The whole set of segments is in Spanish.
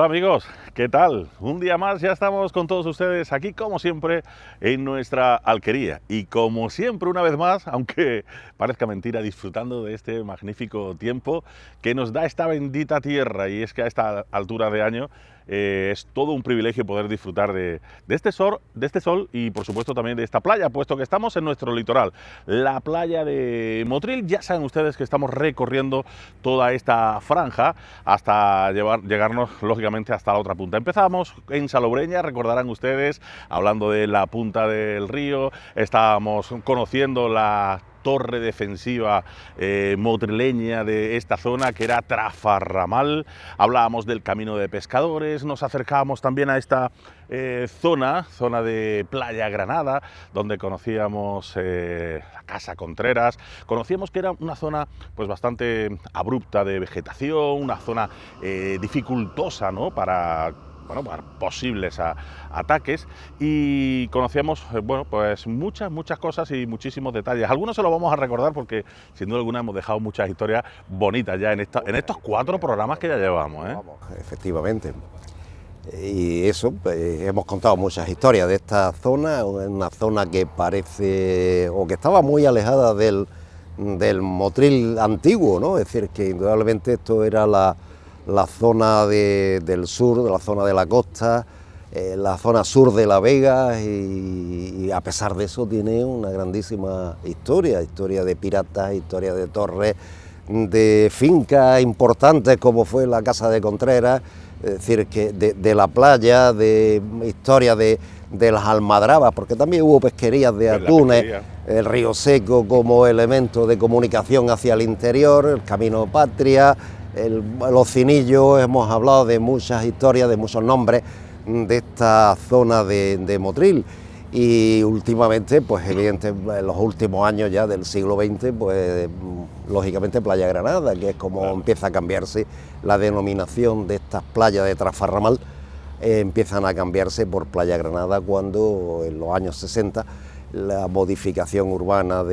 amigos, ¿qué tal? Un día más ya estamos con todos ustedes aquí como siempre en nuestra alquería y como siempre una vez más, aunque parezca mentira, disfrutando de este magnífico tiempo que nos da esta bendita tierra. Y es que a esta altura de año es todo un privilegio poder disfrutar de este sol y por supuesto también de esta playa, puesto que estamos en nuestro litoral, la playa de Motril. Ya saben ustedes que estamos recorriendo toda esta franja hasta llegarnos lógicamente hasta la otra punta. Empezamos en Salobreña, recordarán ustedes, hablando de la punta del río, estábamos conociendo la torre defensiva motrileña de esta zona, que era Trafarramal. Hablábamos del camino de pescadores, nos acercábamos también a esta zona de Playa Granada, donde conocíamos la Casa Contreras. Conocíamos que era una zona pues bastante abrupta de vegetación, una zona dificultosa, ¿no?, para posibles ataques, y conocíamos pues muchas cosas y muchísimos detalles. Algunos se los vamos a recordar porque sin duda alguna hemos dejado muchas historias bonitas ya en estos 4 programas que ya llevamos, ¿eh? Vamos, efectivamente. Y eso, hemos contado muchas historias de esta zona, una zona que parece o que estaba muy alejada del Motril antiguo, ¿no? Es decir, que indudablemente esto era la zona del sur, de la zona de la costa, la zona sur de La Vega, y a pesar de eso tiene una grandísima historia de piratas, historia de torres, de fincas importantes como fue la Casa de Contreras, es decir, que de la playa, de historia de las almadrabas, porque también hubo pesquerías de atunes, el río Seco como elemento de comunicación hacia el interior, el Camino Patria, los Cinillos. Hemos hablado de muchas historias, de muchos nombres de esta zona de Motril, y últimamente, pues evidentemente en los últimos años ya del siglo XX, pues lógicamente Playa Granada, que es como empieza a cambiarse la denominación de estas playas de Trafarramal, empiezan a cambiarse por Playa Granada cuando en los años 60 la modificación urbana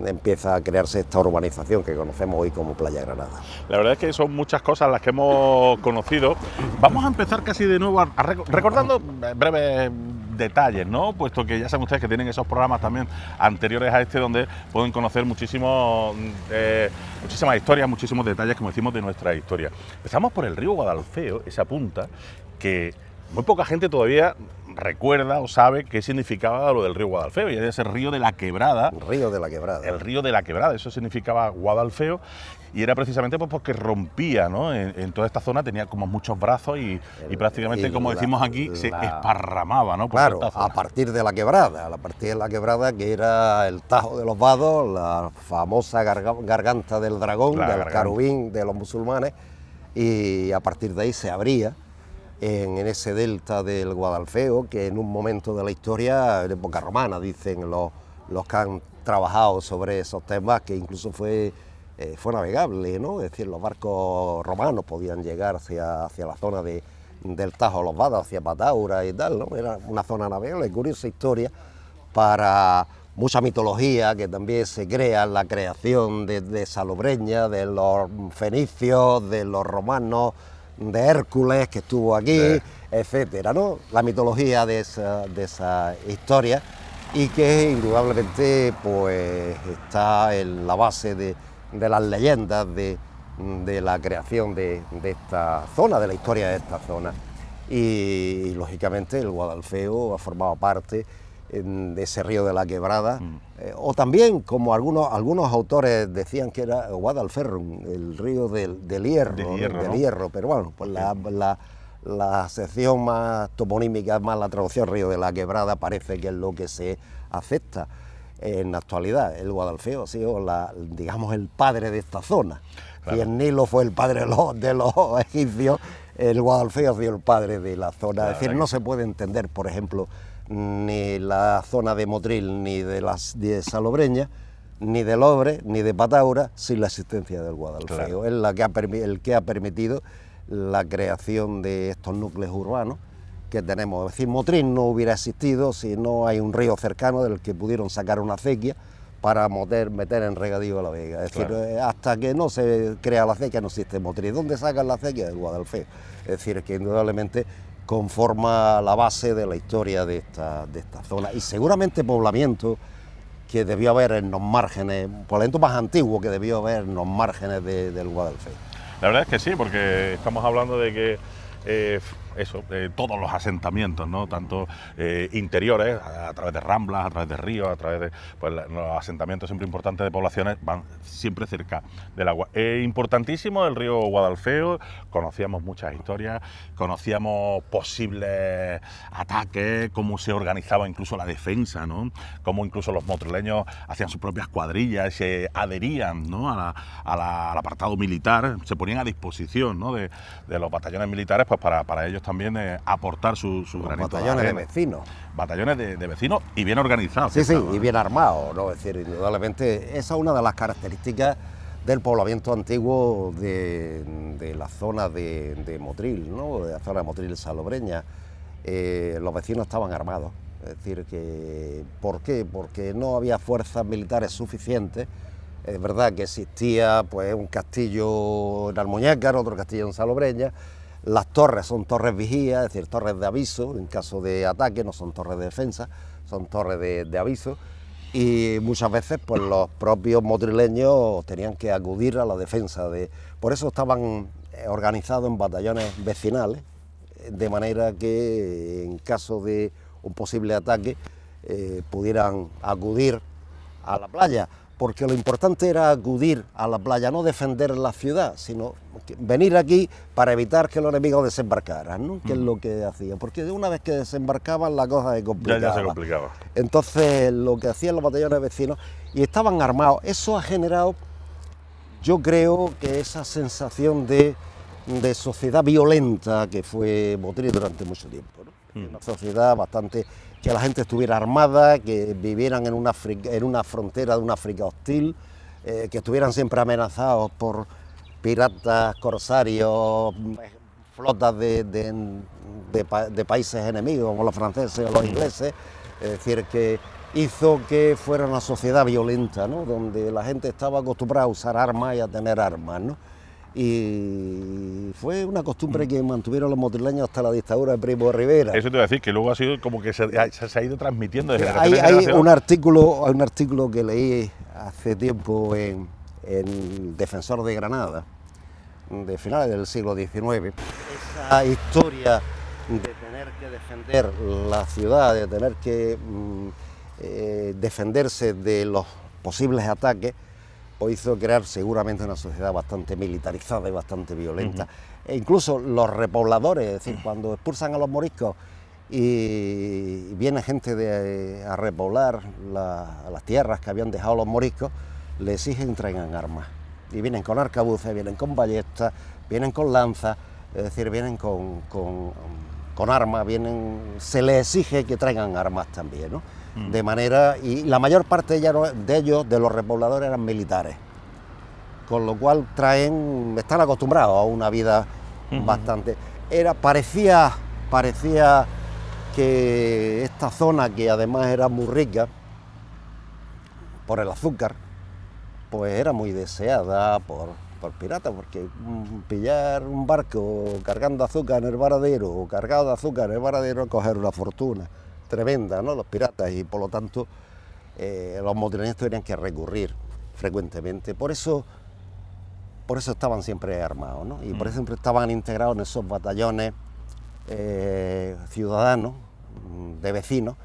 empieza a crearse esta urbanización que conocemos hoy como Playa Granada. La verdad es que son muchas cosas las que hemos conocido. Vamos a empezar casi de nuevo recordando breves detalles, ¿no? Puesto que ya saben ustedes que tienen esos programas también anteriores a este, donde pueden conocer muchísimas historias, muchísimos detalles, como decimos, de nuestra historia. Empezamos por el río Guadalfeo, esa punta que muy poca gente todavía recuerda o sabe qué significaba lo del río Guadalfeo, y es ese río de la Quebrada. El río de la Quebrada. El río de la Quebrada, eso significaba Guadalfeo, y era precisamente pues porque rompía, ¿no? En toda esta zona tenía como muchos brazos y prácticamente, como decimos aquí, se esparramaba, ¿no? Claro, a partir de la Quebrada, que era el Tajo de los Vados, la famosa garganta del dragón, del carubín de los musulmanes, y a partir de ahí se abría en ese delta del Guadalfeo, que en un momento de la historia, de época romana, dicen los que han trabajado sobre esos temas, que incluso fue navegable, ¿no? Es decir, los barcos romanos podían llegar hacia la zona del Tajo de los Vados, hacia Pataura y tal, ¿no? Era una zona navegable. Curiosa historia para mucha mitología que también se crea en la creación de Salobreña, de los fenicios, de los romanos, de Hércules, que estuvo aquí, etcétera, ¿no? La mitología de esa historia, y que indudablemente pues está en la base de las leyendas de la creación de esta zona, de la historia de esta zona. Y lógicamente el Guadalfeo ha formado parte de ese río de la Quebrada, o también, como algunos autores decían, que era Guadalferrum, el río del hierro, pero bueno, pues la sección más toponímica, más la traducción río de la Quebrada, parece que es lo que se acepta en la actualidad. El Guadalfeo ha sido, digamos, el padre de esta zona. Claro. Si el Nilo fue el padre de los egipcios, el Guadalfeo ha sido el padre de la zona. Es decir, no se puede entender, por ejemplo, ni la zona de Motril, ni de Salobreña, ni de Lobre, ni de Pataura, sin la existencia del Guadalfeo. Claro. Es el que ha permitido la creación de estos núcleos urbanos que tenemos. Es decir, Motril no hubiera existido si no hay un río cercano del que pudieron sacar una acequia para meter en regadío a la vega. Es decir, hasta que no se crea la acequia no existe Motril. ¿Dónde sacan la acequia? Del Guadalfeo. Es decir, que indudablemente conforma la base de la historia de esta zona. Y seguramente poblamiento que debió haber en los márgenes, poblamiento más antiguo que debió haber en los márgenes del Guadalfeo. La verdad es que sí, porque estamos hablando de que todos los asentamientos, ¿no? Tanto interiores, a través de ramblas, a través de ríos, a través de los asentamientos siempre importantes de poblaciones, van siempre cerca del agua. Importantísimo el río Guadalfeo, conocíamos muchas historias, conocíamos posibles ataques, cómo se organizaba incluso la defensa, ¿no? Cómo incluso los motrileños hacían sus propias cuadrillas, se adherían, ¿no? al apartado militar, se ponían a disposición, ¿no? de los batallones militares, pues para ellos también aportar su granito batallones de vecinos. Batallones de vecinos y bien organizados. Sí, y bien armados, ¿no? Es decir, indudablemente, esa es una de las características del poblamiento antiguo de la zona de Motril, ¿no? De la zona de Motril Salobreña. Los vecinos estaban armados. Es decir, ¿por qué? Porque no había fuerzas militares suficientes. Es verdad que existía pues un castillo en Almuñécar, otro castillo en Salobreña. Las torres son torres vigías, es decir, torres de aviso en caso de ataque, no son torres de defensa, son torres de aviso. Y muchas veces pues los propios motrileños tenían que acudir a la defensa. Por eso estaban organizados en batallones vecinales, de manera que en caso de un posible ataque pudieran acudir a la playa. Porque lo importante era acudir a la playa, no defender la ciudad, sino venir aquí para evitar que los enemigos desembarcaran, ¿no? Que es lo que hacían, porque una vez que desembarcaban la cosa se complicaba. Ya se complicaba. Entonces lo que hacían los batallones vecinos, y estaban armados, eso ha generado, yo creo que esa sensación de sociedad violenta que fue Motril durante mucho tiempo, ¿no? Una sociedad bastante... que la gente estuviera armada, que vivieran en una frontera de un África hostil, que estuvieran siempre amenazados por piratas, corsarios, flotas de países enemigos, como los franceses o los ingleses. Es decir, que hizo que fuera una sociedad violenta, ¿no? Donde la gente estaba acostumbrada a usar armas y a tener armas, ¿no? Y fue una costumbre que mantuvieron los motrileños hasta la dictadura de Primo de Rivera. Eso te iba a decir, que luego ha sido como que se ha ido transmitiendo desde hay un artículo que leí hace tiempo en Defensor de Granada, de finales del siglo XIX. Esa historia de tener que defender la ciudad, de tener que defenderse de los posibles ataques, hizo crear seguramente una sociedad bastante militarizada y bastante violenta. E incluso los repobladores, es decir, cuando expulsan a los moriscos y viene gente a repoblar las tierras que habían dejado los moriscos, le exigen que traigan armas. Y vienen con arcabuces, vienen con ballestas, vienen con lanzas, es decir, vienen con armas, se les exige que traigan armas también, ¿no? De manera, y la mayor parte de ellos, de los repobladores, eran militares, con lo cual están acostumbrados a una vida bastante... Parecía que esta zona, que además era muy rica por el azúcar, pues era muy deseada por piratas, porque pillar un barco cargando azúcar en el varadero o cargado de azúcar en el varadero, coger una fortuna tremenda, ¿no? Los piratas, y por lo tanto los motrileños tenían que recurrir frecuentemente. Por eso estaban siempre armados, ¿no? Y por eso siempre estaban integrados en esos batallones ciudadanos, de vecinos,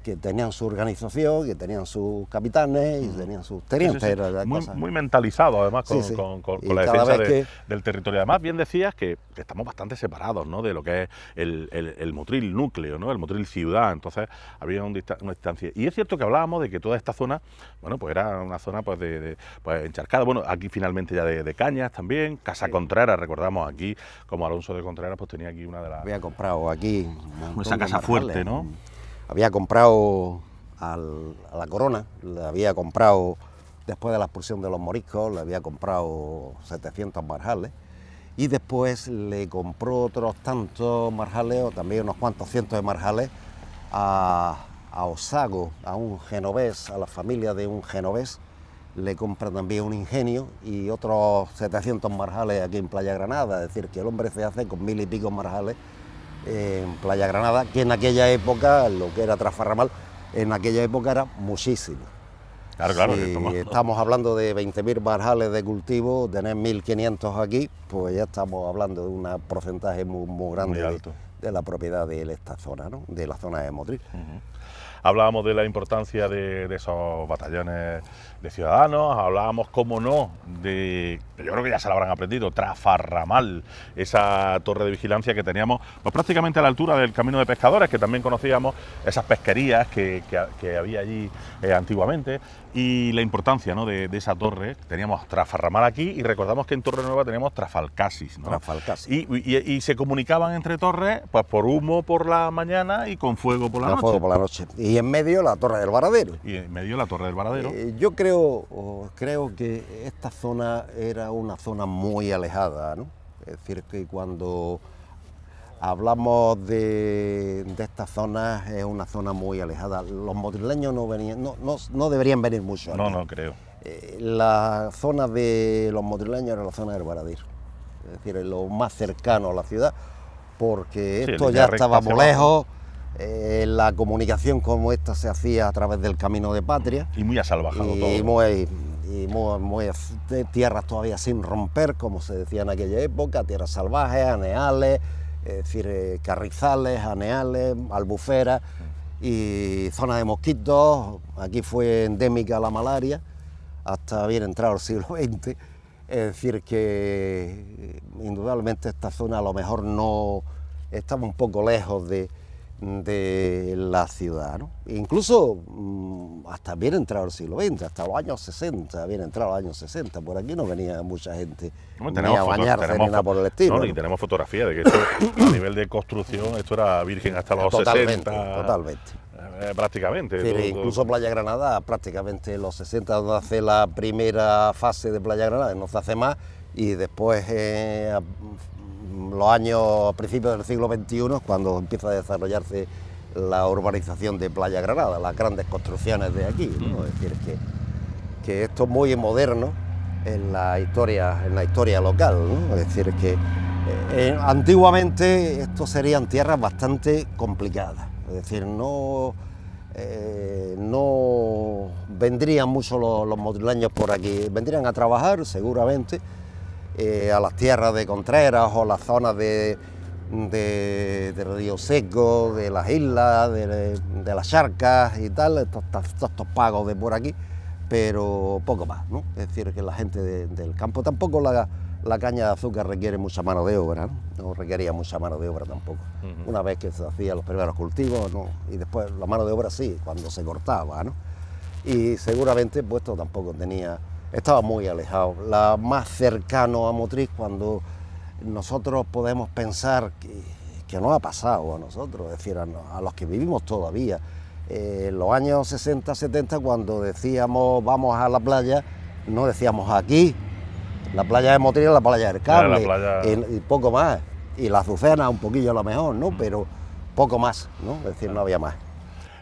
que tenían su organización, que tenían sus capitanes y tenían sus tenientes. Sí. Muy mentalizado además con la defensa del territorio. Además, bien decías que estamos bastante separados, ¿no? De lo que es el Motril núcleo, ¿no? El Motril ciudad. Entonces había una distancia. Y es cierto que hablábamos de que toda esta zona, bueno, pues era una zona pues encharcada. Bueno, aquí finalmente ya de cañas también. Casa Contreras, recordamos aquí, como Alonso de Contreras, pues tenía aquí una de las... Había comprado aquí esa casa fuerte, ¿no? Había comprado a la Corona, le había comprado, después de la expulsión de los moriscos, le había comprado 700 marjales, y después le compró otros tantos marjales, o también unos cuantos cientos de marjales, a a Osago, a un genovés, a la familia de un genovés, le compra también un ingenio y otros 700 marjales aquí en Playa Granada, es decir, que el hombre se hace con 1000 y pico marjales en Playa Granada, que en aquella época, lo que era Trasfarramal, en aquella época era muchísimo. Claro, si estamos hablando de 20.000 marjales de cultivo, tener 1.500 aquí, pues ya estamos hablando de un porcentaje muy grande de la propiedad de esta zona, ¿no? De la zona de Motril. Hablábamos de la importancia de esos batallones de ciudadanos, hablábamos, cómo no, yo creo que ya se lo habrán aprendido, Trasfarramal, esa torre de vigilancia que teníamos pues prácticamente a la altura del Camino de Pescadores, que también conocíamos, esas pesquerías que había allí antiguamente, y la importancia, ¿no?, de esa torre. Teníamos Trasfarramal aquí y recordamos que en Torre Nueva teníamos Trafalcasis, ¿no? Trafalcasis. Y se comunicaban entre torres pues por humo por la mañana y con fuego por la noche. Fuego por la noche. Y en medio la Torre del Varadero. Y en medio la Torre del Varadero. Yo creo que esta zona era una zona muy alejada, ¿no? Es decir, que cuando hablamos de esta zona, es una zona muy alejada. Los motrileños no deberían venir mucho aquí. No creo. La zona de los motrileños era la zona del Varadero, es decir, lo más cercano a la ciudad, porque esto ya estaba muy lejos. La comunicación como esta se hacía a través del Camino de Patria. Y muy asalvajado todo. Y muy tierras todavía sin romper, como se decía en aquella época, tierras salvajes, aneales, es decir, carrizales, aneales, albuferas y zonas de mosquitos. Aquí fue endémica la malaria hasta bien entrado el siglo XX. Es decir, que indudablemente esta zona a lo mejor no estaba un poco lejos de la ciudad, ¿no? Incluso hasta bien entrado el siglo XX, hasta los años 60, bien entrado los años 60, por aquí no venía mucha gente ni a bañarse ni nada por el estilo. No, y tenemos fotografía de que esto, a nivel de construcción, esto era virgen hasta los 60. Totalmente. Prácticamente. Pero incluso Playa Granada, prácticamente los 60, donde hace la primera fase de Playa Granada, no se hace más, y después los años a principios del siglo XXI, cuando empieza a desarrollarse la urbanización de Playa Granada, las grandes construcciones de aquí, ¿no? Es decir, que esto es muy moderno en la historia local, ¿no? Es decir, que antiguamente esto serían tierras bastante complicadas, es decir, no vendrían mucho los motrileños por aquí, vendrían a trabajar seguramente, a las tierras de Contreras o las zonas de Río Seco, de las islas, de las charcas y tal, estos pagos de por aquí, pero poco más, ¿no? Es decir, que la gente del campo, tampoco la caña de azúcar requiere mucha mano de obra, no requería mucha mano de obra tampoco. Una vez que se hacían los primeros cultivos, ¿no? Y después la mano de obra sí, cuando se cortaba, ¿no? Y seguramente pues esto tampoco estaba muy alejado. La más cercano a Motril, cuando nosotros podemos pensar que nos ha pasado a nosotros, es decir, a los que vivimos todavía. En los años 60, 70, cuando decíamos vamos a la playa, no decíamos aquí, la playa de Motril es la playa del Cable, y poco más, y la Azucena un poquillo a lo mejor, ¿no? Pero poco más, ¿no? Es decir, no había más.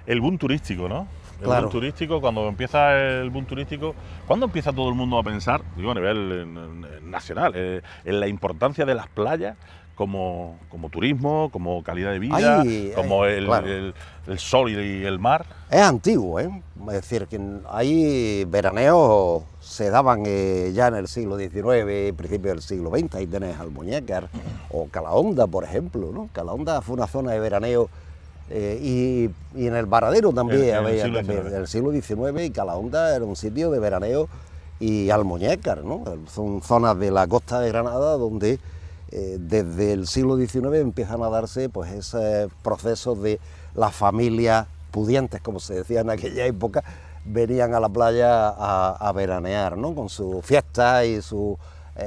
El boom turístico, ¿no? Claro. Boom turístico, cuando empieza el boom turístico, ¿cuándo empieza todo el mundo a pensar, digo a nivel nacional, en la importancia de las playas como turismo, como calidad de vida, como el sol y el mar? Es antiguo, ¿eh? Es decir, que ahí veraneos se daban ya en el siglo XIX, principios del siglo XX, ahí tenés Almuñécar o Calahonda, por ejemplo, ¿no? Calahonda fue una zona de veraneo. Y en el Varadero también había, en el siglo XIX, y Calahonda era un sitio de veraneo, y Almuñécar, ¿no? Son zonas de la costa de Granada donde desde el siglo XIX empiezan a darse pues ese proceso de las familias pudientes, como se decía en aquella época, venían a la playa a veranear, ¿no? Con sus fiestas y sus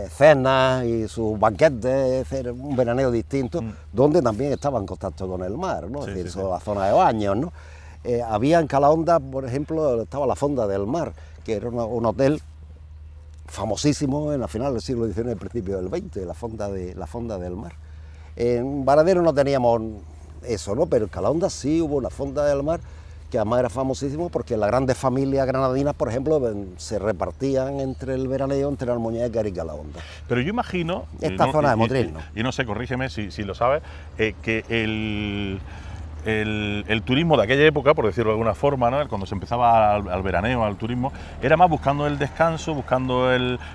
cenas y sus banquetes, un veraneo distinto, donde también estaba en contacto con el mar, ¿no? Es decir, la zona de baños, ¿no? Había en Calahonda, por ejemplo, estaba la Fonda del Mar, que era un hotel famosísimo en la final del siglo XIX, principio del XX, la Fonda del Mar. En Varadero no teníamos eso, ¿no? Pero en Calahonda sí hubo una Fonda del Mar que además era famosísimo porque las grandes familias granadinas, por ejemplo, se repartían entre el veraneo, entre Almuñécar y Calahonda. Pero yo imagino... Esta zona de Motril, ¿no? Y no sé, corrígeme si lo sabes, que el turismo de aquella época, por decirlo de alguna forma, ¿no? Cuando se empezaba al veraneo, al turismo, era más buscando el descanso, buscando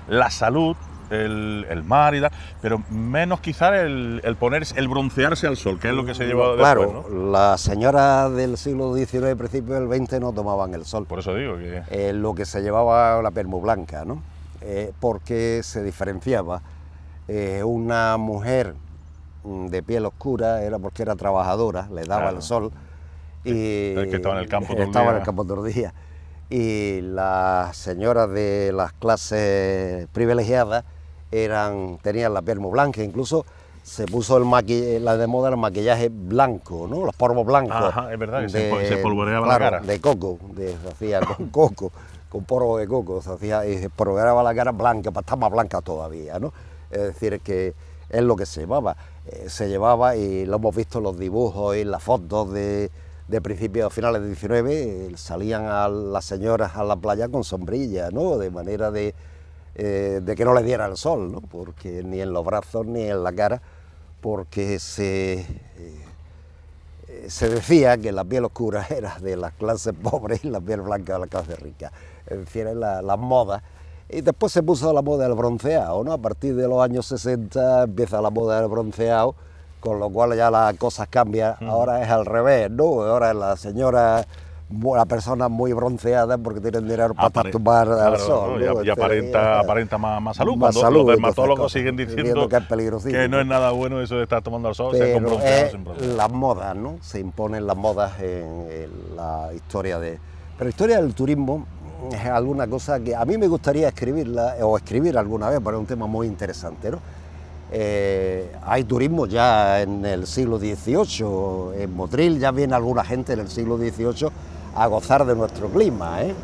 la salud, el mar y tal, pero menos quizás el broncearse al sol, que es lo que se llevaba después, claro, ¿no? Las señoras del siglo XIX, principio del XX, no tomaban el sol. Por eso digo que... Lo que se llevaba la permu blanca, ¿no? Porque se diferenciaba. Una mujer de piel oscura era porque era trabajadora, le daba el sol. Y el que estaba en el campo todo el estaba día. en el campo todo el día. Y las señoras de las clases privilegiadas tenían la piel muy blanca, incluso se puso la de moda el maquillaje blanco, ¿no? Los polvos blancos. Ajá, es verdad, que se polvoreaba claro, la cara. de coco, se hacía con coco, con polvo de coco, se hacía y se polvoreaba la cara blanca, para estar más blanca todavía, ¿no? Es decir, que es lo que se llevaba y lo hemos visto en los dibujos y en las fotos de principios, finales del 19, salían a las señoras a la playa con sombrilla, ¿no? De manera de que no le diera el sol, ¿no? Porque ni en los brazos ni en la cara, porque se decía que la piel oscura era de las clases pobres y la piel blanca de las clases ricas. Es decir, las modas. Y después se puso la moda del bronceado, ¿no? A partir de los años 60 empieza la moda del bronceado, con lo cual ya las cosas cambian. Ahora es al revés, ¿no? Ahora la señora, la persona muy bronceada porque tienen dinero para tomar al sol, ¿no? Y aparenta más salud. Más Cuando salud, los dermatólogos entonces, siguen diciendo que es peligrosísimo, que no es nada bueno eso de estar tomando al sol, pero sea con bronceado o sin bronceado. las modas, ¿no? Se imponen las modas en la historia de... Pero la historia del turismo es alguna cosa que a mí me gustaría escribir alguna vez, porque es un tema muy interesante, ¿no? Hay turismo ya en el siglo XVIII, en Motril ya viene alguna gente en el siglo XVIII a gozar de nuestro clima, ¿eh?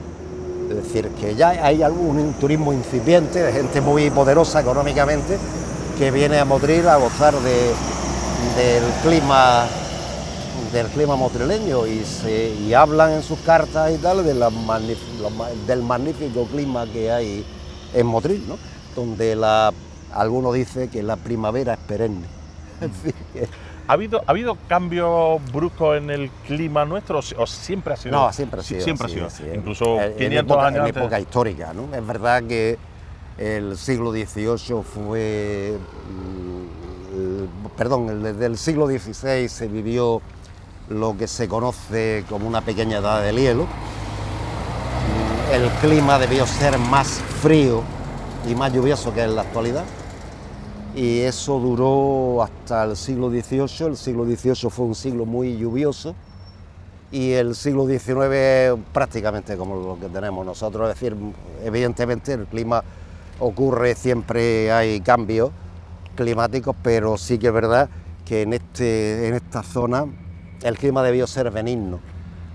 Es decir, que ya hay algún turismo incipiente de gente muy poderosa económicamente que viene a Motril a gozar del clima motrileño y hablan en sus cartas y tal del magnífico clima que hay en Motril, ¿no? Donde algunos dicen que la primavera es perenne. ¿Ha habido cambios bruscos en el clima nuestro o siempre ha sido? No, siempre ha sido. Siempre así, ha sido. sí. Incluso 500 años en antes. época histórica, ¿no? Es verdad que el siglo XVIII fue... desde el siglo XVI se vivió lo que se conoce como una pequeña edad del hielo. El clima debió ser más frío y más lluvioso que en la actualidad. Y eso duró hasta el siglo XVIII. El siglo XVIII fue un siglo muy lluvioso y el siglo XIX prácticamente como lo que tenemos nosotros. Es decir, evidentemente el clima ocurre, siempre hay cambios climáticos, pero sí que es verdad que en esta zona el clima debió ser benigno.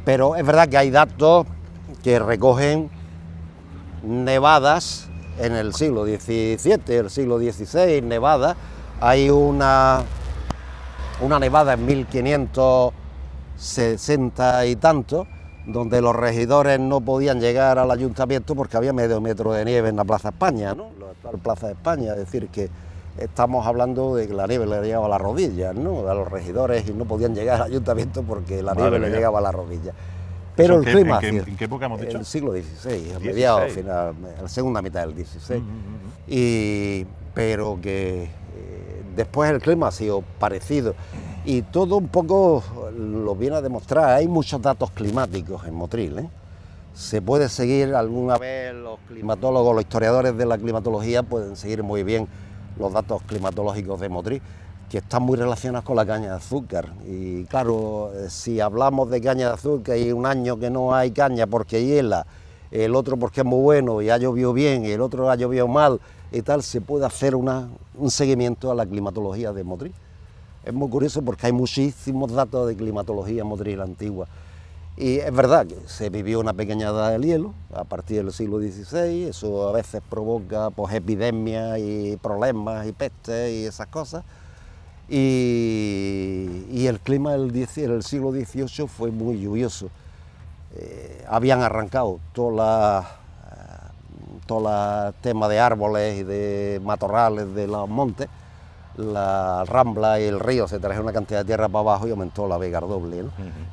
Pero es verdad que hay datos que recogen nevadas en el siglo XVII, el siglo XVI, nevada. Hay una nevada en 1560 y tanto, donde los regidores no podían llegar al ayuntamiento porque había medio metro de nieve en la Plaza España, ¿no? La Plaza de España, es decir, que estamos hablando de que la nieve le llegaba a las rodillas, ¿no? A los regidores y no podían llegar al ayuntamiento porque la nieve le llegaba a las rodillas. Pero el clima... ¿En qué época hemos dicho? En el siglo XVI, a mediados, final, en la segunda mitad del XVI. Pero que después el clima ha sido parecido. Y todo un poco lo viene a demostrar. Hay muchos datos climáticos en Motril, ¿eh? Se puede seguir alguna vez, los climatólogos, los historiadores de la climatología pueden seguir muy bien los datos climatológicos de Motril, que están muy relacionados con la caña de azúcar. Y claro, si hablamos de caña de azúcar y un año que no hay caña porque hiela, el otro porque es muy bueno y ha llovido bien y el otro ha llovido mal y tal, se puede hacer un seguimiento a la climatología de Motril. Es muy curioso porque hay muchísimos datos de climatología en Motril antigua. Y es verdad que se vivió una pequeña edad del hielo a partir del siglo XVI, eso a veces provoca pues, epidemias y problemas y pestes y esas cosas. Y el clima del siglo XVIII fue muy lluvioso, habían arrancado todos los temas de árboles y de matorrales de los montes, la rambla y el río se trajo una cantidad de tierra para abajo y aumentó la vega doble, ¿no?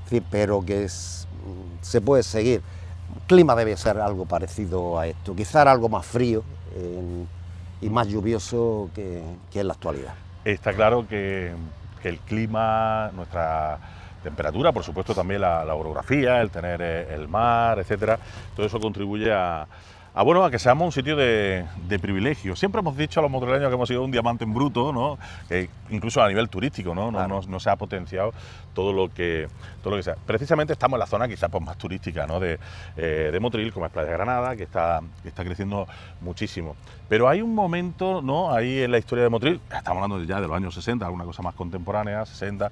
Sí, pero que se puede seguir. El clima debe ser algo parecido a esto, quizás algo más frío y más lluvioso que en la actualidad. Está claro que el clima, nuestra temperatura, por supuesto también la orografía, el tener el mar, etcétera, todo eso contribuye a que seamos un sitio de privilegio. Siempre hemos dicho a los motrileños que hemos sido un diamante en bruto, ¿no? Incluso a nivel turístico, ¿no? Claro. No se ha potenciado todo lo que sea. Precisamente estamos en la zona quizás pues, más turística, ¿no? de Motril, como es Playa Granada, que está creciendo muchísimo. Pero hay un momento, ¿no? Ahí en la historia de Motril, estamos hablando ya de los años 60, alguna cosa más contemporánea, 60.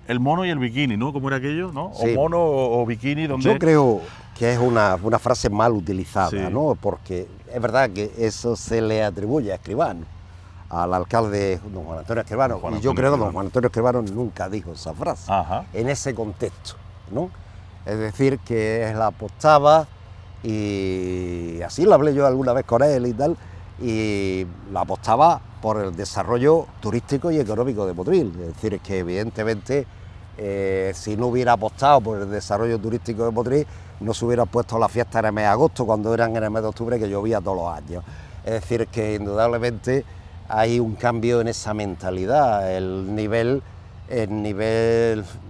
El mono y el bikini, ¿no? ¿Cómo era aquello, no? Sí. O mono o bikini, donde... Yo creo que es una frase mal utilizada, Sí. ¿no? Porque es verdad que eso se le atribuye a Escribano, al alcalde don Juan Antonio Escribano, y yo creo que don Juan Antonio Escribano nunca dijo esa frase, Ajá. en ese contexto, ¿no? Es decir, que él apostaba, y así lo hablé yo alguna vez con él y tal, y la apostaba por el desarrollo turístico y económico de Motril. Es decir, que evidentemente si no hubiera apostado por el desarrollo turístico de Motril, no se hubiera puesto la fiesta en el mes de agosto, cuando eran en el mes de octubre, que llovía todos los años. Es decir, que indudablemente hay un cambio en esa mentalidad. El nivel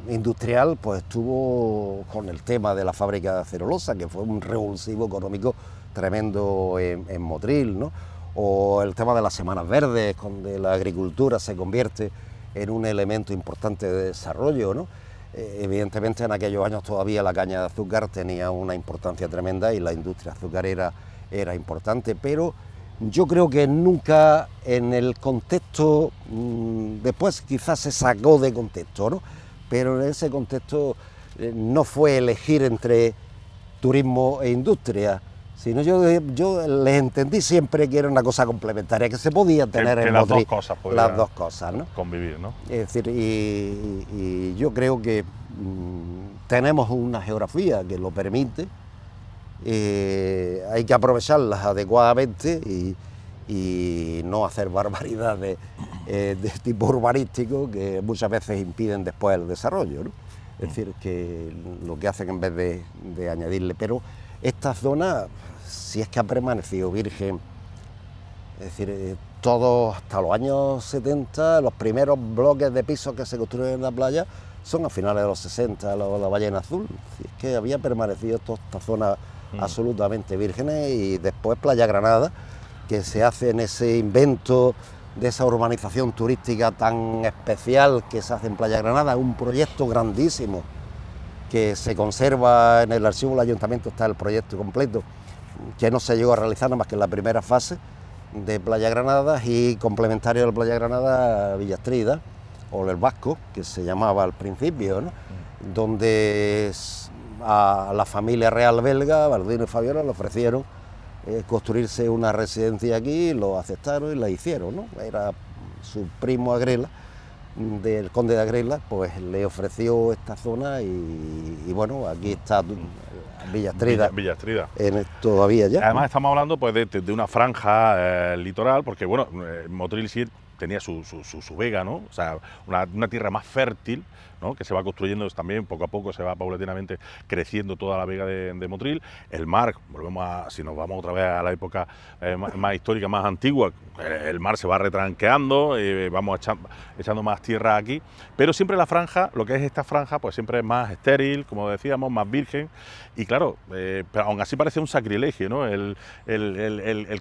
industrial pues estuvo con el tema de la fábrica de acerosa, que fue un revulsivo económico tremendo en Motril, ¿no? O el tema de las semanas verdes, donde la agricultura se convierte en un elemento importante de desarrollo, ¿no? Evidentemente en aquellos años todavía la caña de azúcar tenía una importancia tremenda y la industria azucarera era importante, pero yo creo que nunca en el contexto, después quizás se sacó de contexto, ¿no? Pero en ese contexto no fue elegir entre turismo e industria, sino yo les entendí siempre que era una cosa complementaria, que se podía tener en Motril las dos cosas, ¿no? Convivir, ¿no? Es decir, y yo creo que tenemos una geografía que lo permite, hay que aprovecharlas adecuadamente y no hacer barbaridades de tipo urbanístico que muchas veces impiden después el desarrollo, ¿no? Es decir, que lo que hacen en vez de añadirle, pero esta zona, si es que ha permanecido virgen, es decir, todos hasta los años 70, los primeros bloques de pisos que se construyen en la playa son a finales de los 60, la Ballena Azul. Es que había permanecido toda esta zona absolutamente vírgenes, y después Playa Granada, que se hace en ese invento de esa urbanización turística tan especial que se hace en Playa Granada, un proyecto grandísimo que se conserva en el archivo del ayuntamiento, está el proyecto completo, que no se llegó a realizar nada más que en la primera fase de Playa Granada, y complementario de Playa Granada, Villastrida, o el Vasco, que se llamaba al principio, ¿no? Donde a la familia real belga, Baldino y Fabiola, le ofrecieron construirse una residencia aquí, lo aceptaron y la hicieron, ¿no? Era su primo Agrela, del conde de Agrela, pues le ofreció esta zona y bueno, aquí está Villastrida. Villastrida. Todavía ya. Además estamos hablando pues de una franja litoral, porque bueno, Motril sí tenía su vega, ¿no? O sea, una tierra más fértil, ¿no? Que se va construyendo también, poco a poco se va paulatinamente creciendo toda la vega de Motril. El mar, si nos vamos otra vez a la época más histórica, más antigua, el mar se va retranqueando, vamos echando más tierra aquí, pero siempre la franja, lo que es esta franja, pues siempre es más estéril, como decíamos, más virgen, y claro, pero aún así parece un sacrilegio, ¿no? El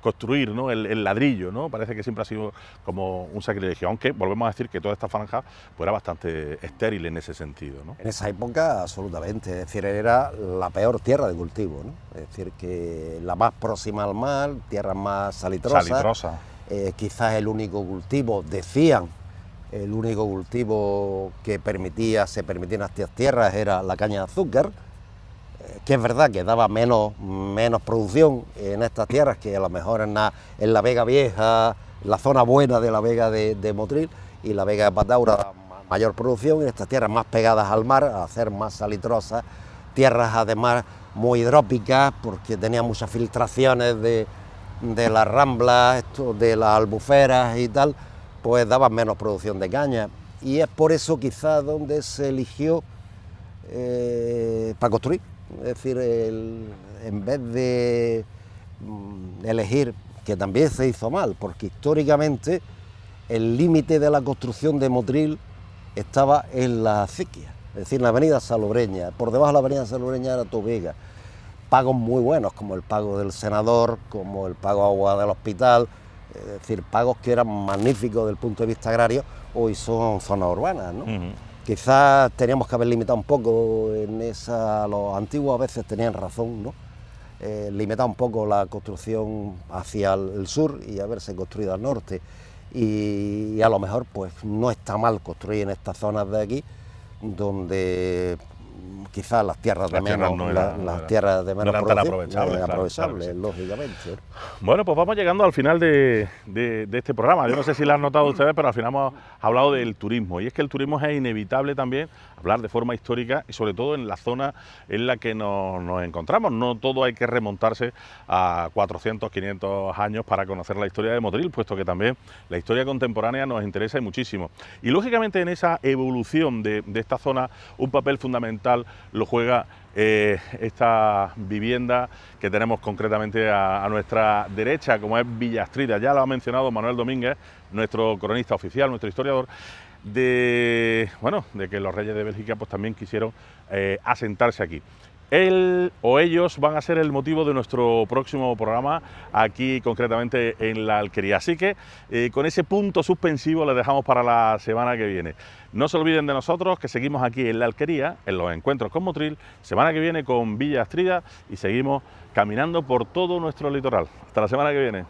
construir, ¿no? El ladrillo, ¿no? Parece que siempre ha sido como un sacrilegio, aunque volvemos a decir que toda esta franja pues, era bastante estéril en ese sentido, ¿no? En esa época, absolutamente, es decir, era la peor tierra de cultivo, ¿no? Es decir, que la más próxima al mar, tierra más salitrosa. Quizás el único cultivo, decían, el único cultivo que se permitía en estas tierras era la caña de azúcar, que es verdad que daba menos producción en estas tierras que a lo mejor en la Vega Vieja, la zona buena de la Vega de Motril, y la Vega de Pataura mayor producción, y estas tierras más pegadas al mar, a ser más salitrosas, tierras además muy hidrópicas, porque tenía muchas filtraciones de las ramblas, de las albuferas y tal, pues daban menos producción de caña. Y es por eso quizás donde se eligió para construir. Es decir, en vez de elegir, que también se hizo mal, porque históricamente el límite de la construcción de Motril estaba en la acequia, es decir, en la avenida Salobreña. Por debajo de la avenida Salobreña era Tobega. Pagos muy buenos, como el pago del Senador, como el pago Agua del Hospital, es decir, pagos que eran magníficos desde el punto de vista agrario, hoy son zonas urbanas, ¿no? Quizás teníamos que haber limitado un poco en esa, los antiguos a veces tenían razón, ¿no? Limitar un poco la construcción hacia el sur y haberse construido al norte. Y a lo mejor pues no está mal construir en estas zonas de aquí, donde quizás las tierras de menos aprovechables, lógicamente. Bueno, pues vamos llegando al final de este programa. Yo no sé si lo han notado ustedes, pero al final hemos hablado del turismo. Y es que el turismo es inevitable también hablar de forma histórica y sobre todo en la zona en la que nos encontramos. No todo hay que remontarse a 400, 500 años para conocer la historia de Motril, puesto que también la historia contemporánea nos interesa muchísimo. Y lógicamente en esa evolución de esta zona un papel fundamental lo juega esta vivienda que tenemos concretamente a nuestra derecha, como es Villa Astrida. Ya lo ha mencionado Manuel Domínguez, nuestro cronista oficial, nuestro historiador, de que los reyes de Bélgica pues también quisieron asentarse aquí. Él o ellos van a ser el motivo de nuestro próximo programa aquí concretamente en la Alquería, así que con ese punto suspensivo les dejamos para la semana que viene. No se olviden de nosotros, que seguimos aquí en la Alquería, en los encuentros con Motril, semana que viene con Villa Astrida y seguimos caminando por todo nuestro litoral. Hasta la semana que viene.